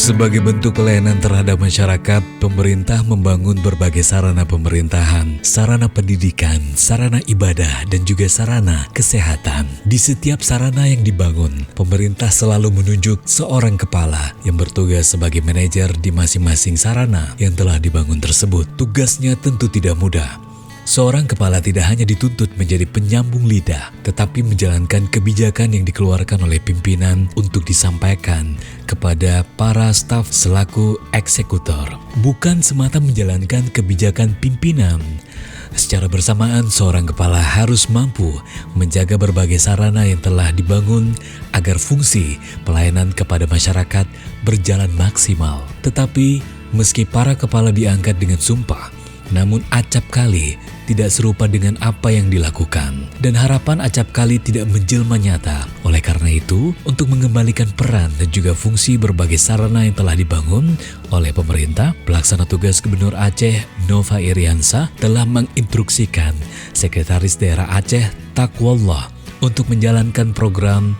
Sebagai bentuk pelayanan terhadap masyarakat, pemerintah membangun berbagai sarana pemerintahan, sarana pendidikan, sarana ibadah, dan juga sarana kesehatan. Di setiap sarana yang dibangun, pemerintah selalu menunjuk seorang kepala yang bertugas sebagai manajer di masing-masing sarana yang telah dibangun tersebut. Tugasnya tentu tidak mudah. Seorang kepala tidak hanya dituntut menjadi penyambung lidah, tetapi menjalankan kebijakan yang dikeluarkan oleh pimpinan untuk disampaikan kepada para staf selaku eksekutor. Bukan semata menjalankan kebijakan pimpinan. Secara bersamaan, seorang kepala harus mampu menjaga berbagai sarana yang telah dibangun agar fungsi pelayanan kepada masyarakat berjalan maksimal. Tetapi, meski para kepala diangkat dengan sumpah, namun acap kali tidak serupa dengan apa yang dilakukan. Dan harapan acap kali tidak menjelma nyata. Oleh karena itu, untuk mengembalikan peran dan juga fungsi berbagai sarana yang telah dibangun oleh pemerintah, Pelaksana Tugas Gubernur Aceh Nova Iriansah telah menginstruksikan Sekretaris Daerah Aceh Taqwallah untuk menjalankan program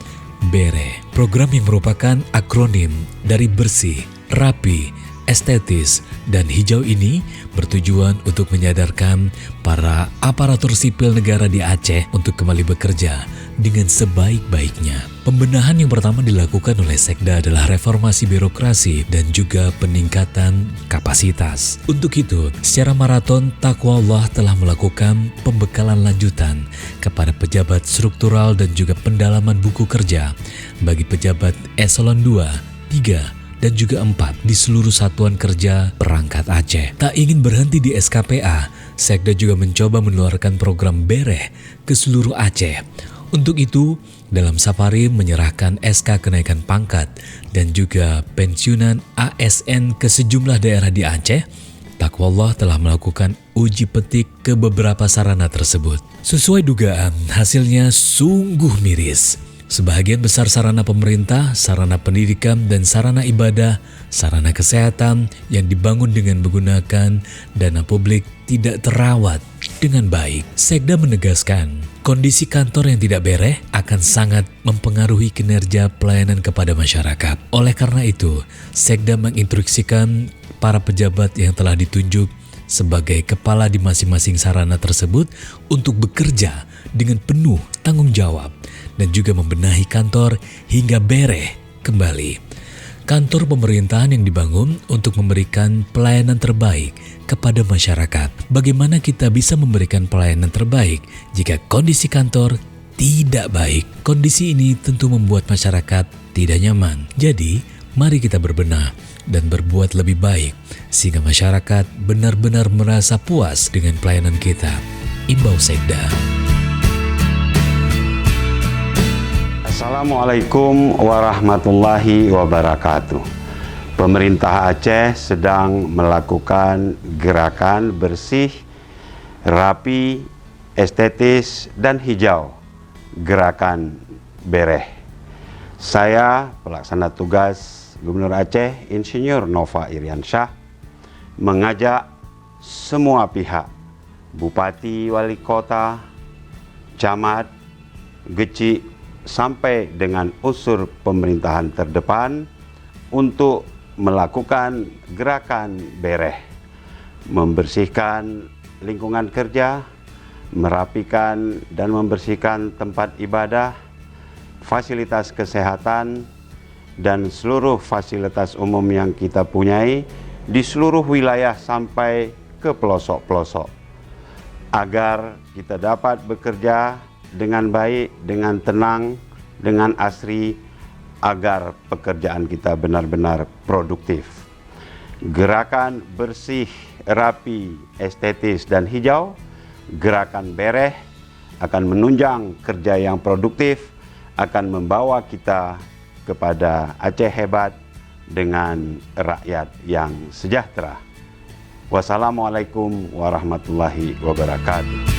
BERE. Program yang merupakan akronim dari bersih, rapi, estetis, dan hijau ini bertujuan untuk menyadarkan para aparatur sipil negara di Aceh untuk kembali bekerja dengan sebaik-baiknya. Pembenahan yang pertama dilakukan oleh Sekda adalah reformasi birokrasi dan juga peningkatan kapasitas. Untuk itu, secara maraton Taqwallah telah melakukan pembekalan lanjutan kepada pejabat struktural dan juga pendalaman buku kerja bagi pejabat eselon 2, 3, dan juga 4 di seluruh satuan kerja perangkat Aceh. Tak ingin berhenti di SKPA, Sekda juga mencoba mengeluarkan program BERE ke seluruh Aceh. Untuk itu, dalam safari menyerahkan SK kenaikan pangkat dan juga pensiunan ASN ke sejumlah daerah di Aceh, Taqwallah telah melakukan uji petik ke beberapa sarana tersebut. Sesuai dugaan, hasilnya sungguh miris. Sebagian besar sarana pemerintah, sarana pendidikan, dan sarana ibadah, sarana kesehatan yang dibangun dengan menggunakan dana publik tidak terawat dengan baik. Sekda menegaskan, kondisi kantor yang tidak beres akan sangat mempengaruhi kinerja pelayanan kepada masyarakat. Oleh karena itu, Sekda menginstruksikan para pejabat yang telah ditunjuk sebagai kepala di masing-masing sarana tersebut untuk bekerja dengan penuh tanggung jawab dan juga membenahi kantor hingga beres kembali. Kantor pemerintahan yang dibangun untuk memberikan pelayanan terbaik kepada masyarakat. Bagaimana kita bisa memberikan pelayanan terbaik jika kondisi kantor tidak baik? Kondisi ini tentu membuat masyarakat tidak nyaman. Jadi, mari kita berbenah dan berbuat lebih baik sehingga masyarakat benar-benar merasa puas dengan pelayanan kita. Imbau Sekda. Assalamualaikum warahmatullahi wabarakatuh. Pemerintah Aceh sedang melakukan gerakan bersih, rapi, estetis, dan hijau. Gerakan BERE. Saya, Pelaksana Tugas Gubernur Aceh Insinyur Nova Iriansah, mengajak semua pihak, Bupati, Wali Kota, Camat, Geci, sampai dengan unsur pemerintahan terdepan untuk melakukan gerakan BERE, membersihkan lingkungan kerja, merapikan dan membersihkan tempat ibadah, fasilitas kesehatan, dan seluruh fasilitas umum yang kita punyai di seluruh wilayah sampai ke pelosok-pelosok, agar kita dapat bekerja dengan baik, dengan tenang, dengan asri, agar pekerjaan kita benar-benar produktif. Gerakan bersih, rapi, estetis, dan hijau, gerakan BERE akan menunjang kerja yang produktif, akan membawa kita kepada Aceh hebat dengan rakyat yang sejahtera. Wassalamualaikum warahmatullahi wabarakatuh.